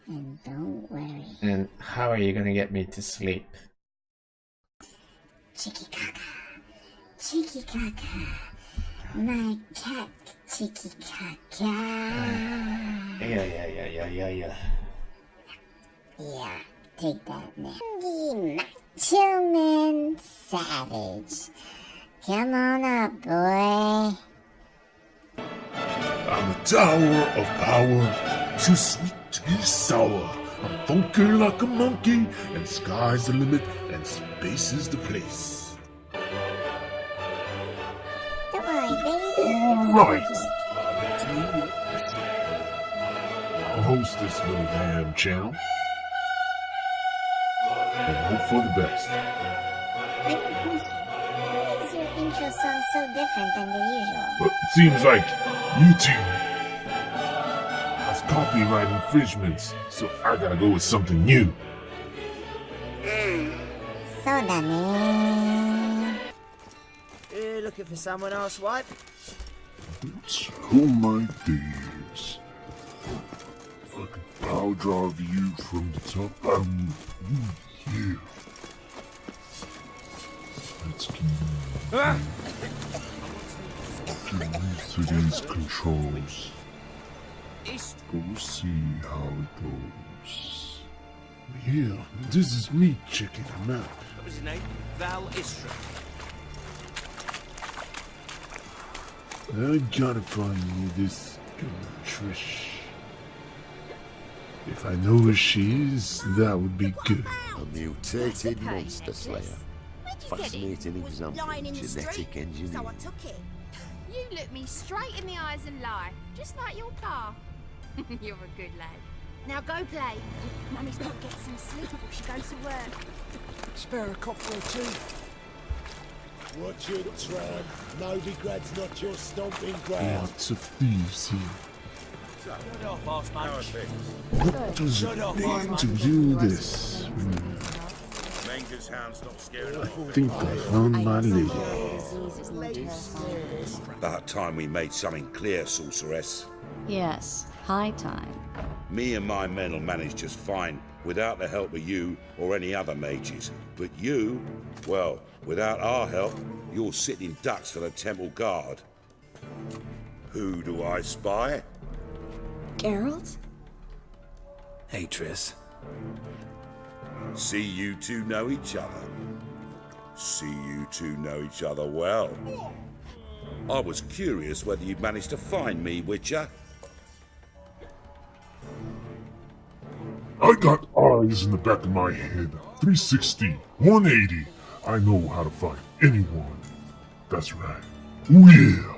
And don't worry. And how are you gonna get me to sleep? Chicky Kaka. Chicky Kaka. My cat, Chicky Kaka. Yeah. Yeah, take that now. The Macho Man Savage. Come on up, boy. I'm a tower of power, too sweet to be sour. I'm funky like a monkey, and sky's the limit, and space is the place. Don't worry, baby. Alright. I'll host this little damn channel. And hope for the best. Why is your intro song so different than the usual? But it seems like YouTube has copyright infringements, so I gotta go with something new. So done. You looking for someone else, what? It's all my days. If I could power drive you from the top, yeah. Let's get used to these controls. We'll see how it goes. Yeah, this is me checking him out. What was his name? Val Istra. I gotta find you this girl, Trish. If I know where she is, that would be good. A mutated monster slayer. Fascinating example of genetic engineering. So I took it. You look me straight in the eyes and lie, just like your pa. You're a good lad. Now go play. Mummy's got to get some sleep before she goes to work. Spare a cop for a tea. Watch it, tramp. Novigrad's not your stomping ground. Lots of thieves here. Shut off, boss man. What does it mean to do this? I think I found my lady. About time we made something clear, sorceress. Yes, high time. Me and my men will manage just fine without the help of you or any other mages. But you, well, without our help, you're sitting ducks for the temple guard. Who do I spy? Geralt? Hey, Triss. See you two know each other. See you two know each other well. I was curious whether you'd managed to find me, Witcher. I got eyes in the back of my head. 360, 180. I know how to find anyone. That's right. Well.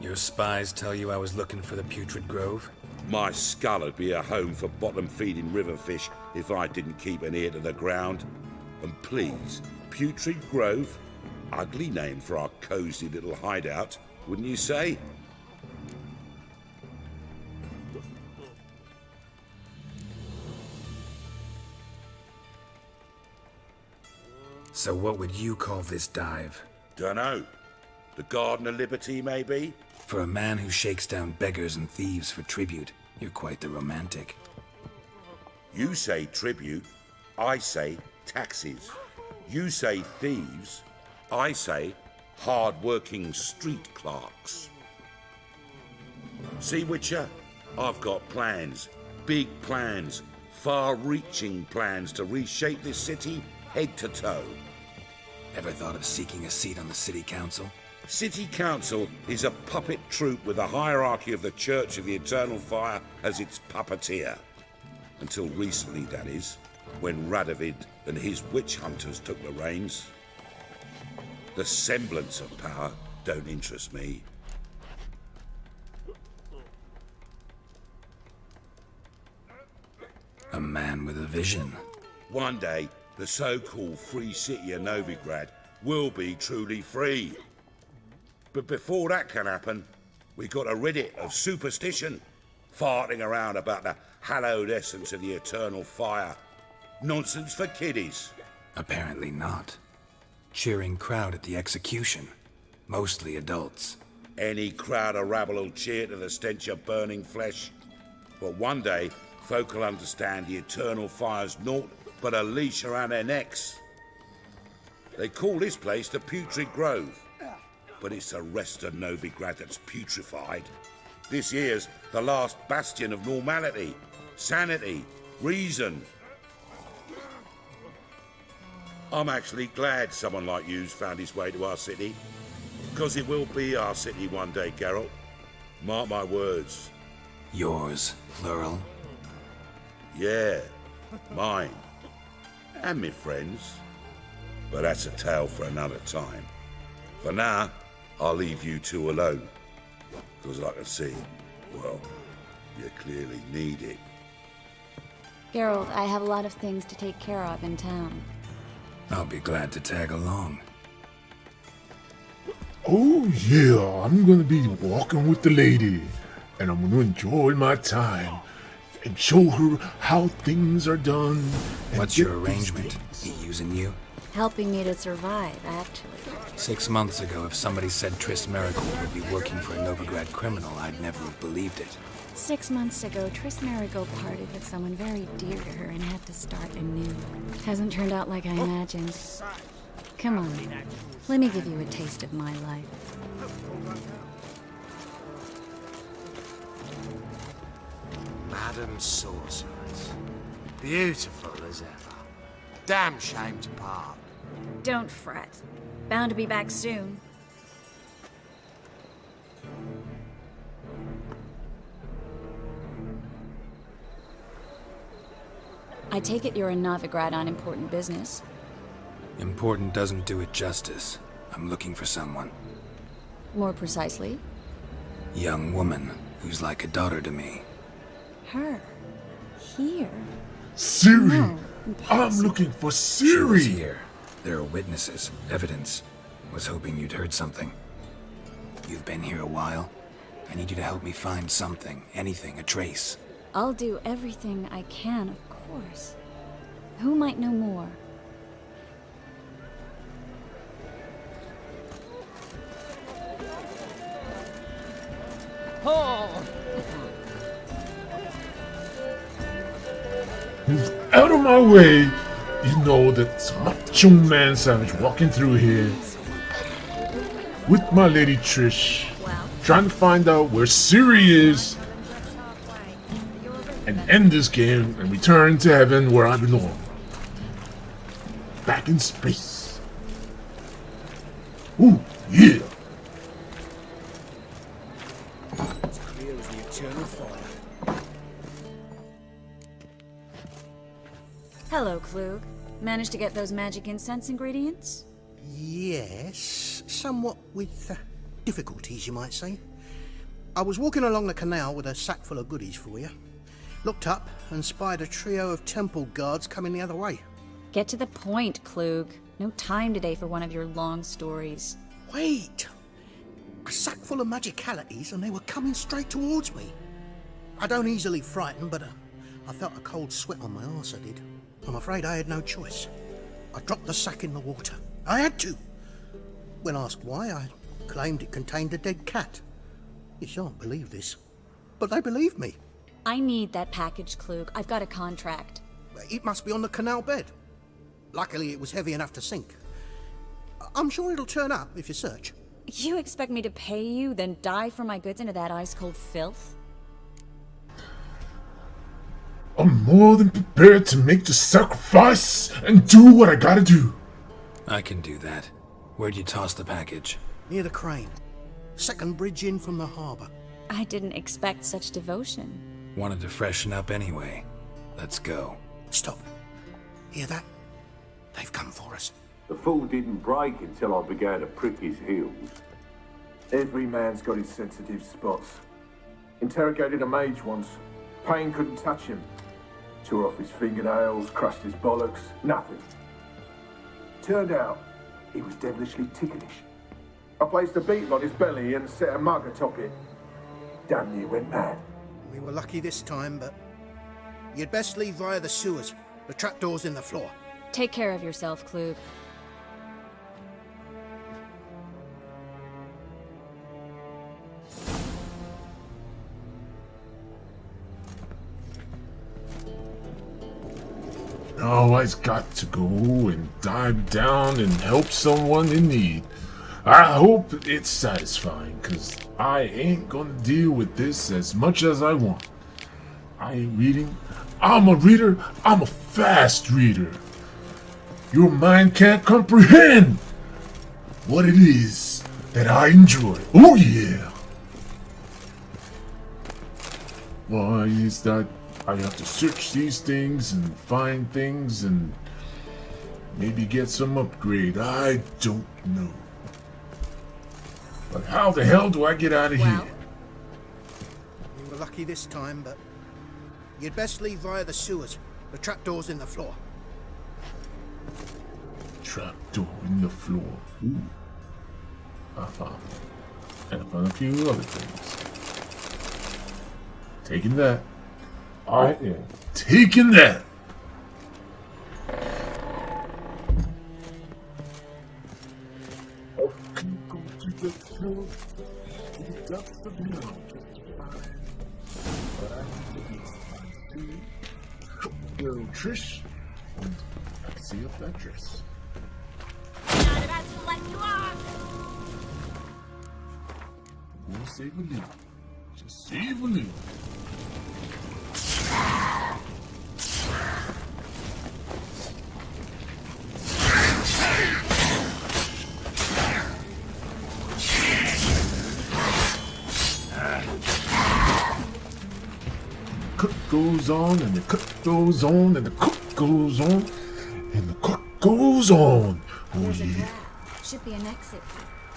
Your spies tell you I was looking for the Putrid Grove? My skull would be a home for bottom-feeding river fish if I didn't keep an ear to the ground. And please, Putrid Grove? Ugly name for our cosy little hideout, wouldn't you say? So what would you call this dive? Dunno. The Garden of Liberty, maybe? For a man who shakes down beggars and thieves for tribute, you're quite the romantic. You say tribute, I say taxes. You say thieves, I say hard-working street clerks. See, Witcher? I've got plans. Big plans. Far-reaching plans to reshape this city head to toe. Ever thought of seeking a seat on the city council? City Council is a puppet troupe with the hierarchy of the Church of the Eternal Fire as its puppeteer. Until recently, that is, when Radovid and his witch hunters took the reins. The semblance of power don't interest me. A man with a vision. One day, the so-called free city of Novigrad will be truly free. But before that can happen, we got to rid it of superstition, farting around about the hallowed essence of the eternal fire. Nonsense for kiddies. Apparently not. Cheering crowd at the execution. Mostly adults. Any crowd of rabble will cheer to the stench of burning flesh. But one day, Folk will understand the eternal fire's naught but a leash around their necks. They call this place the Putrid Grove, but it's the rest of Novigrad that's putrefied. This here's the last bastion of normality, sanity, reason. I'm actually glad someone like you's found his way to our city, because it will be our city one day, Geralt. Mark my words. Yours, plural. Yeah, mine. And me friends. But that's a tale for another time. For now, I'll leave you two alone. Because I can see, well, you clearly need it. Geralt, I have a lot of things to take care of in town. I'll be glad to tag along. Oh yeah, I'm gonna be walking with the lady, and I'm gonna enjoy my time and show her how things are done. What's your arrangement? He using you? Helping me to survive, actually. 6 months ago, if somebody said Triss I would be working for a Novigrad criminal, I'd never have believed it. 6 months ago, Triss parted with someone very dear to her and had to start anew. Hasn't turned out like I imagined. Come on, let me give you a taste of my life. Madam Sorceress. Beautiful as ever. Damn shame to part. Don't fret. Bound to be back soon. I take it you're in Novigrad on important business. Important doesn't do it justice. I'm looking for someone. More precisely? Young woman who's like a daughter to me. Her? Here? Ciri! No, I'm looking for She was Ciri! here. There are witnesses, evidence. Was hoping you'd heard something. You've been here a while. I need you to help me find something, anything, a trace. I'll do everything I can, of course. Who might know more? Move out of my way! You know that Macho Man savage walking through here with my lady Trish, trying to find out where Ciri is and end this game and return to heaven where I belong. Back in space. Ooh, yeah! Clear as the eternal fire. Hello, Klug. Managed to get those magic incense ingredients? Yes, somewhat with difficulties, you might say. I was walking along the canal with a sack full of goodies for you. Looked up and spied a trio of temple guards coming the other way. Get to the point, Klug. No time today for one of your long stories. Wait! A sack full of magicalities and they were coming straight towards me. I don't easily frighten, but I felt a cold sweat on my arse, I did. I'm afraid I had no choice. I dropped the sack in the water. I had to. When asked why, I claimed it contained a dead cat. You shan't believe this, but they believed me. I need that package, Klug. I've got a contract. It must be on the canal bed. Luckily, it was heavy enough to sink. I'm sure it'll turn up if you search. You expect me to pay you, then dive for my goods into that ice-cold filth? I'm more than prepared to make the sacrifice and do what I gotta do. I can do that. Where'd you toss the package? Near the crane. Second bridge in from the harbour. I didn't expect such devotion. Wanted to freshen up anyway. Let's go. Stop. Hear that? They've come for us. The fall didn't break until I began to prick his heels. Every man's got his sensitive spots. Interrogated a mage once. Pain couldn't touch him. Tore off his fingernails, crushed his bollocks, nothing. Turned out, he was devilishly ticklish. I placed a beetle on his belly and set a mug atop it. Damn near went mad. We were lucky this time, but you'd best leave via the sewers. The trapdoor's in the floor. Take care of yourself, Klug. Now I've got to go and dive down and help someone in need. I hope it's satisfying, cause I ain't gonna deal with this as much as I want. I ain't reading. I'm a reader. I'm a fast reader. Your mind can't comprehend what it is that I enjoy. Oh yeah. Why is that? I have to search these things and find things and maybe get some upgrade. I don't know. But how the hell do I get out of here? You were lucky this time, but you'd best leave via the sewers. The trapdoor's in the floor. Trapdoor in the floor. Ooh. Uh-huh. And I found a few other things. Taking that. I am taking that. Little Trish, and I can see up that dress. Not about to let you off. We'll save a little. Just save a little. Cook goes on, and the cook goes on, and the cook goes on, and the cook goes on. Oh There's a yeah. trap. Should be an exit.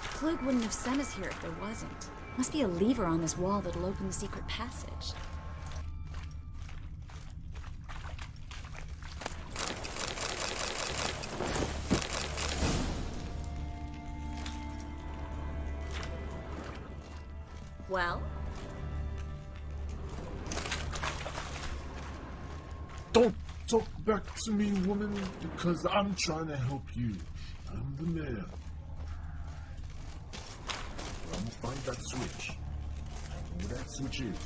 Klug wouldn't have sent us here if there wasn't. Must be a lever on this wall that'll open the secret passage. Well? Don't talk back to me, woman, because I'm trying to help you. I'm the man. I'm gonna find that switch. I know where that switch is.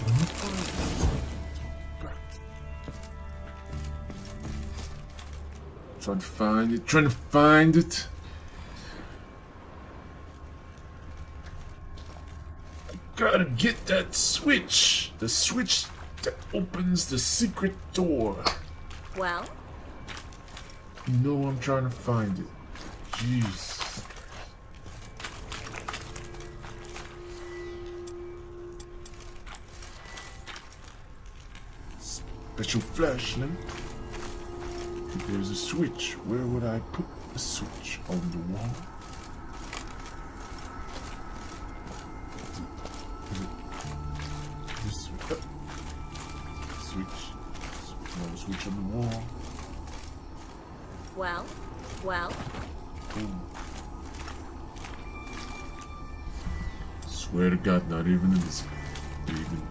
I'm gonna find it. Talk back. Trying to find it, trying to find it. I gotta get that switch. The switch that opens the secret door. Well? You know I'm trying to find it. Jeez. Special flashlight. If there's a switch, where would I put the switch? On the wall? This switch. Another switch on the wall. Well? Well? Boom. Swear to God, not even in this. Even.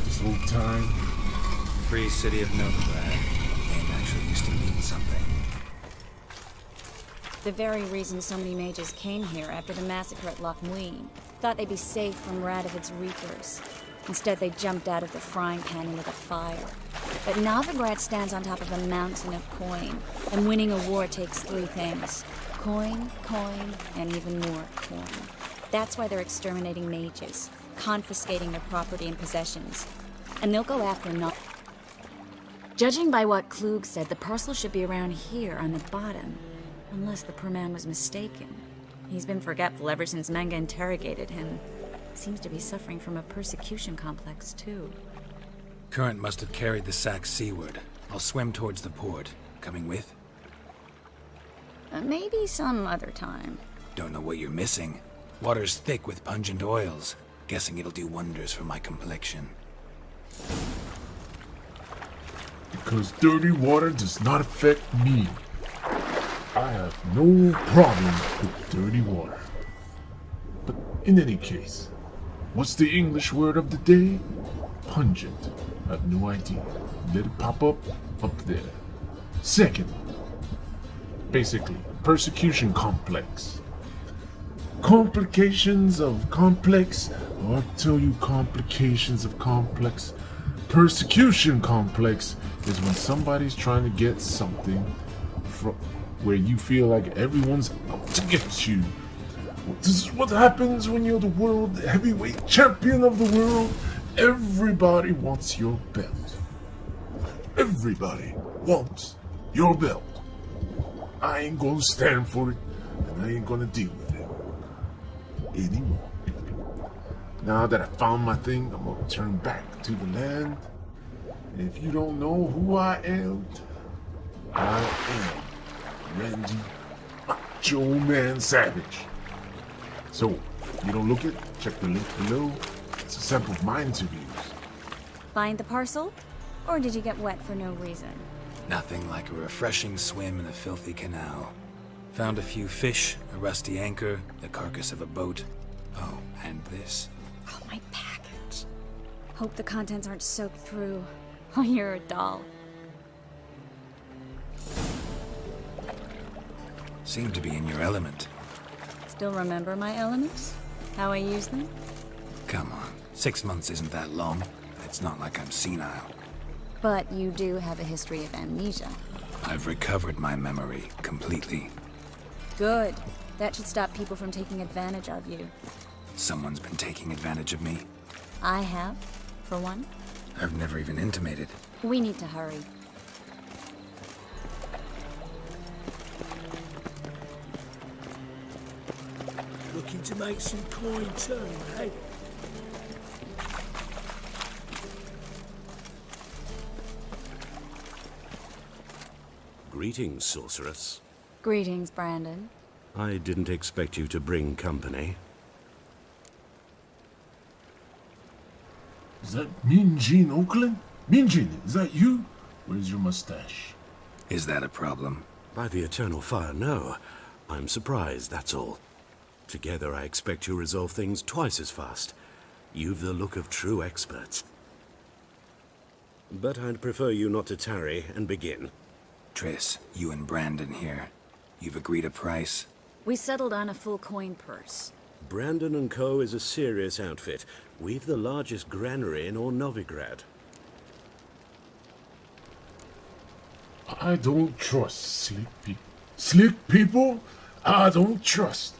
This whole time. Free city of Novigrad. Name actually used to mean something. The very reason so many mages came here after the massacre at Loch Muin. Thought they'd be safe from Radovid's reapers. Instead, they jumped out of the frying pan into the fire. But Novigrad stands on top of a mountain of coin, and winning a war takes three things. Coin, coin, and even more coin. That's why they're exterminating mages, confiscating their property and possessions. And they'll go after Judging by what Klug said, the parcel should be around here on the bottom. Unless the poor man was mistaken. He's been forgetful ever since Manga interrogated him. Seems to be suffering from a persecution complex, too. Current must have carried the sack seaward. I'll swim towards the port. Coming with? Maybe some other time. Don't know what you're missing. Water's thick with pungent oils. Guessing it'll do wonders for my complexion. Because dirty water does not affect me. I have no problem with dirty water. But in any case, what's the English word of the day? Pungent. I have no idea. Let it pop up there. Second, basically. Persecution complex. Complications of complex. I'll tell you complications of complex. Persecution complex is when somebody's trying to get something from where you feel like everyone's out to get you. This is what happens when you're the world heavyweight champion of the world. Everybody wants your belt. Everybody wants your belt. I ain't gonna stand for it, and I ain't gonna deal with it anymore. Now that I found my thing, I'm gonna turn back to the land. And if you don't know who I am Randy Macho Man Savage. So, if you don't look it, check the link below. It's a sample of my interviews. Find the parcel? Or did you get wet for no reason? Nothing like a refreshing swim in a filthy canal. Found a few fish, a rusty anchor, the carcass of a boat. Oh, and this. Oh, my package. Hope the contents aren't soaked through. Oh, you're a doll. Seem to be in your element. Still remember my elements? How I use them? Come on, 6 months isn't that long. It's not like I'm senile. But you do have a history of amnesia. I've recovered my memory completely. Good. That should stop people from taking advantage of you. Someone's been taking advantage of me. I have, for one. I've never even intimated. We need to hurry. Looking to make some coin too, eh? Greetings, sorceress. Greetings, Brandon. I didn't expect you to bring company. Is that Mean Gene Oakland? Mean Gene, is that you? Where's your mustache? Is that a problem? By the eternal fire, no. I'm surprised, that's all. Together, I expect you resolve things twice as fast. You've the look of true experts. But I'd prefer you not to tarry and begin. Triss, you and Brandon here. You've agreed a price? We settled on a full coin purse. Brandon & Co. is a serious outfit. We've the largest granary in all Novigrad. I don't trust slick people. Slick people? I don't trust.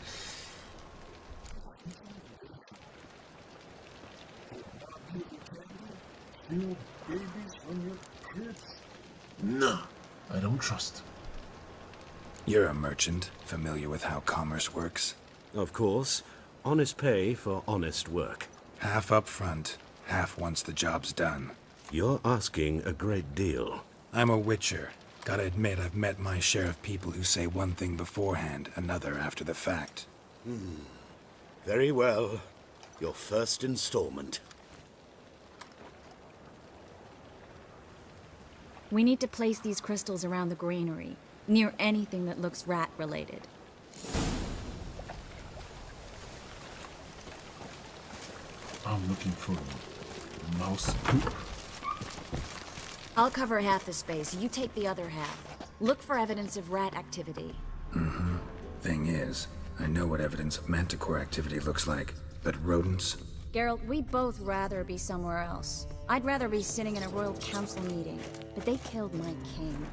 No, I don't trust. You're a merchant, familiar with how commerce works? Of course. Honest pay for honest work. Half up front, half once the job's done. You're asking a great deal. I'm a witcher. Gotta admit, I've met my share of people who say one thing beforehand, another after the fact. Very well. Your first installment. We need to place these crystals around the granary, near anything that looks rat-related. I'm looking for mouse poop. I'll cover half the space, you take the other half. Look for evidence of rat activity. Thing is, I know what evidence of manticore activity looks like, but rodents? Geralt, we'd both rather be somewhere else. I'd rather be sitting in a royal council meeting, but they killed my king.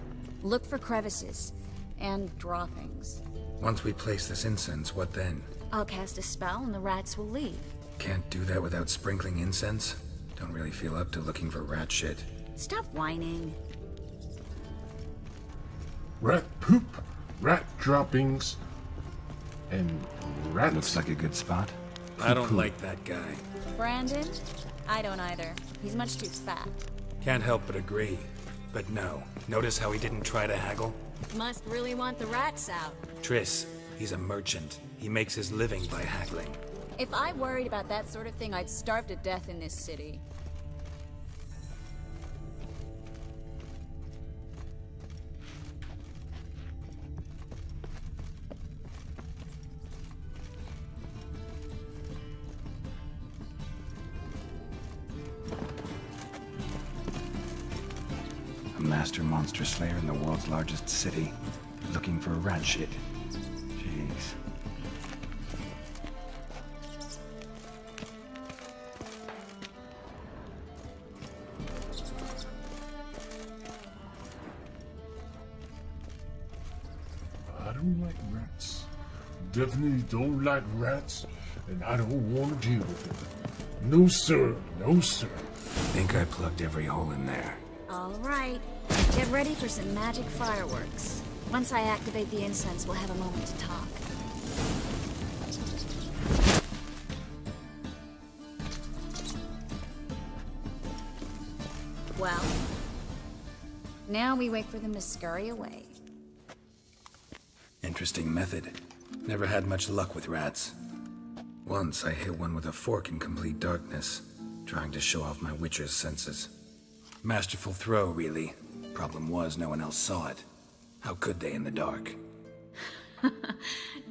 Look for crevices and droppings. Once we place this incense, what then? I'll cast a spell and the rats will leave. Can't do that without sprinkling incense? Don't really feel up to looking for rat shit. Stop whining. Rat poop, rat droppings, and rat... Looks like a good spot. I don't like that guy. Brandon? I don't either. He's much too fat. Can't help but agree. But no, notice how he didn't try to haggle? Must really want the rats out. Triss, he's a merchant. He makes his living by haggling. If I worried about that sort of thing, I'd starve to death in this city. A master monster slayer in the world's largest city. looking for rat shit. Jeez. I don't like rats. Definitely don't like rats, and I don't want to deal with them. No sir, no sir. I think I plugged every hole in there. All right. Get ready for some magic fireworks. Once I activate the incense, we'll have a moment to talk. Well, now we wait for them to scurry away. Interesting method. Never had much luck with rats. Once I hit one with a fork in complete darkness, trying to show off my witcher's senses. Masterful throw, really. Problem was, no one else saw it. How could they in the dark?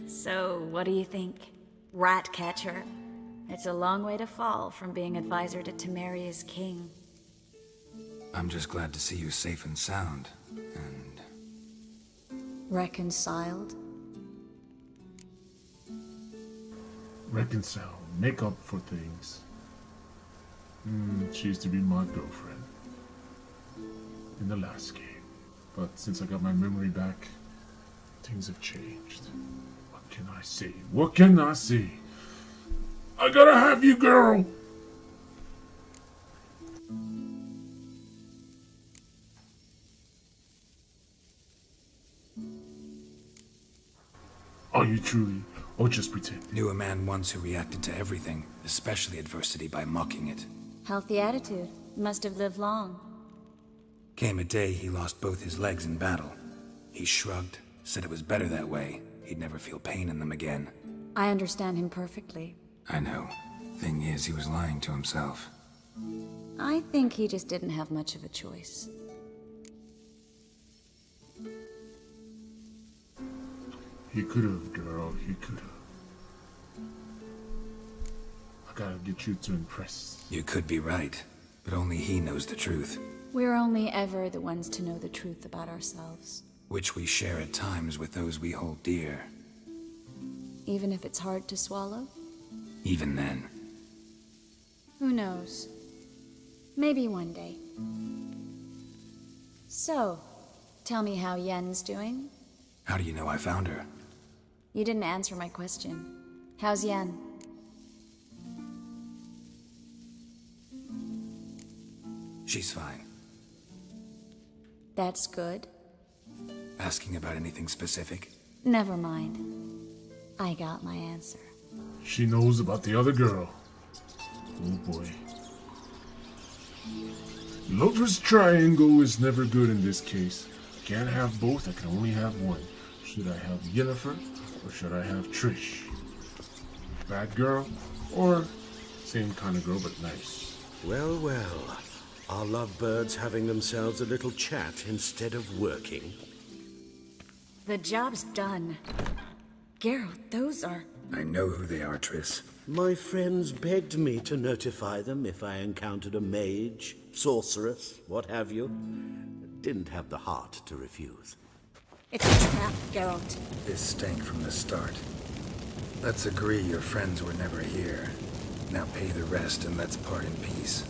So, what do you think? Rat catcher? It's a long way to fall from being advisor to Temeria's king. I'm just glad to see you safe and sound, and... Reconciled? Reconcile, make up for things. She used to be my girlfriend in the last game, but since I got my memory back, things have changed. What can I say? What can I say? I gotta have you, girl! Are you truly, or just pretend? Knew a man once who reacted to everything, especially adversity, by mocking it. Healthy attitude. Must have lived long. Came a day he lost both his legs in battle. He shrugged, said it was better that way. He'd never feel pain in them again. I understand him perfectly. I know. Thing is, he was lying to himself. I think he just didn't have much of a choice. He could have, girl. He could have. I gotta get you to impress. You could be right, but only he knows the truth. We're only ever the ones to know the truth about ourselves. Which we share at times with those we hold dear. Even if it's hard to swallow? Even then. Who knows? Maybe one day. So, tell me how Yen's doing? How do you know I found her? You didn't answer my question. How's Yen? She's fine. That's good. Asking about anything specific? Never mind. I got my answer. She knows about the other girl. Oh boy. Lover's triangle is never good in this case. I can't have both, I can only have one. Should I have Yennefer, or should I have Trish? Bad girl, or same kind of girl but nice? Well, well. Are lovebirds having themselves a little chat instead of working? The job's done. Geralt, those are... I know who they are, Triss. My friends begged me to notify them if I encountered a mage, sorceress, what have you. Didn't have the heart to refuse. It's a trap, Geralt. This stank from the start. Let's agree your friends were never here. Now pay the rest and let's part in peace.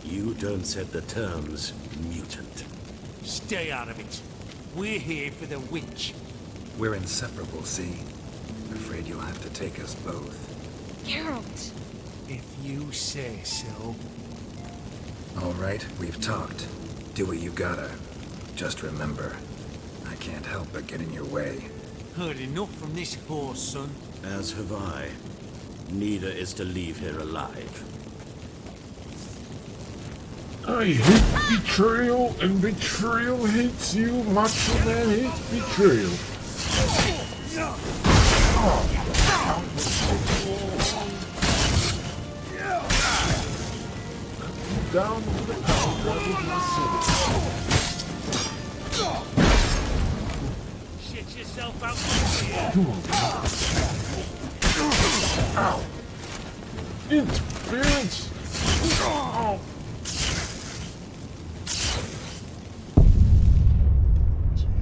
You don't set the terms, mutant. Stay out of it. We're here for the witch. We're inseparable, see? Afraid you'll have to take us both. Geralt! If you say so. All right, we've talked. Do what you gotta. Just remember, I can't help but get in your way. Heard enough from this horse, son. As have I. Neither is to leave here alive. I hate betrayal, and betrayal hates you. Macho Man hates betrayal. Down to the ground with my sword. Shit yourself out here. Ow! Interference! Ow!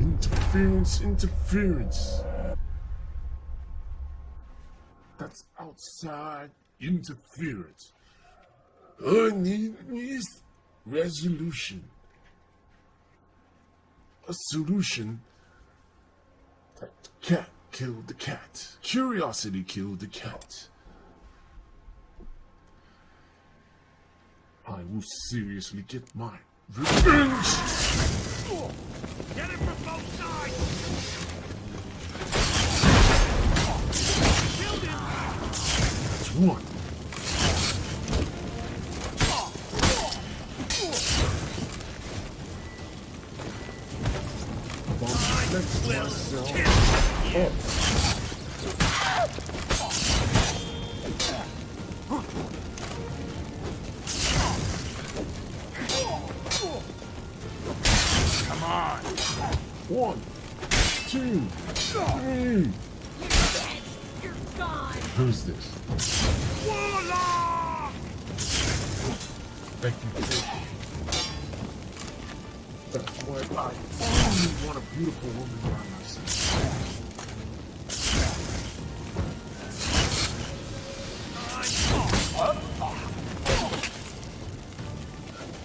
Interference. Interference. That's outside interference. I need is resolution. A solution. That cat killed the cat. Curiosity killed the cat. I will seriously get my revenge. Get him from both sides! Killed him! That's one. Let's myself up. Come on! 1, 2, 3. You're gone. Who's this? Warlock! Thank you. That's why I only want a beautiful woman by my side.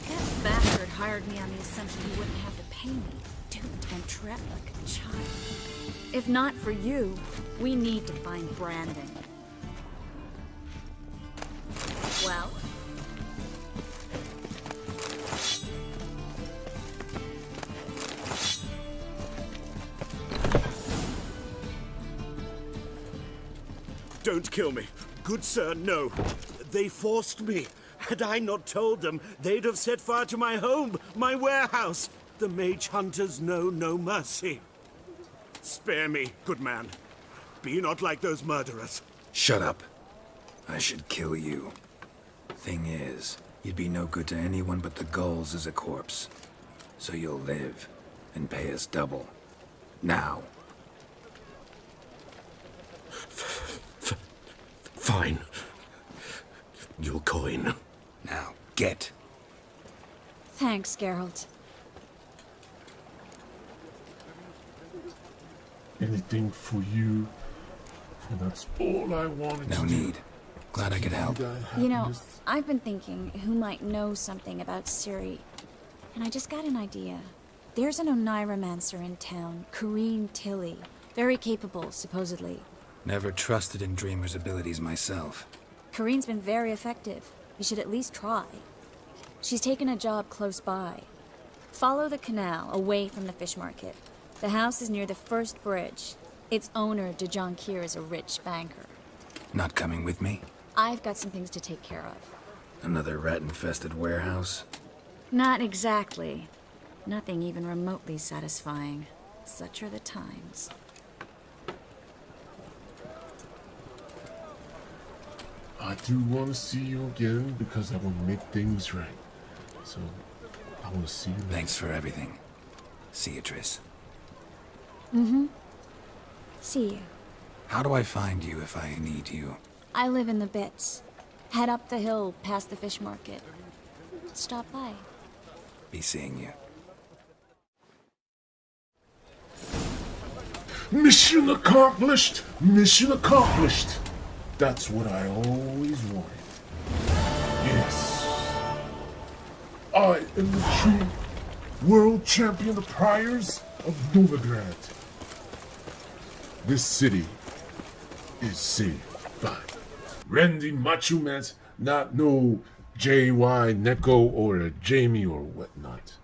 That bastard hired me on the assumption he wouldn't have to pay me, duped and trapped like a child. If not for you, we need to find Brandon. Well? Don't kill me. Good sir, no. They forced me. Had I not told them, they'd have set fire to my home, my warehouse. The mage hunters know no mercy. Spare me, good man. Be not like those murderers. Shut up. I should kill you. Thing is, you'd be no good to anyone but the gulls as a corpse. So you'll live and pay us double. Now. Fine. Your coin. Now, get. Thanks, Geralt. Anything for you. And that's all I wanted No to do. need. Glad I could help. You know, I've been thinking who might know something about Ciri. And I just got an idea. There's an Oneiromancer in town, Corrine Tilly. Very capable, supposedly. Never trusted in Dreamer's abilities myself. Corrine's been very effective. You should at least try. She's taken a job close by. Follow the canal, away from the fish market. The house is near the first bridge. Its owner, de Jonquier, is a rich banker. Not coming with me? I've got some things to take care of. Another rat-infested warehouse? Not exactly. Nothing even remotely satisfying. Such are the times. I do want to see you again because I want to make things right. So, I want to see you later. Thanks for everything. See you, Triss. Mm-hmm. See you. How do I find you if I need you? I live in the Bits. Head up the hill past the fish market. Stop by. Be seeing you. Mission accomplished! Mission accomplished! That's what I always wanted. Yes. I am the true world champion of Priors of Novigrad. This city is saved by Randy Macho Man, not no J.Y. Neko or a Jamie or whatnot.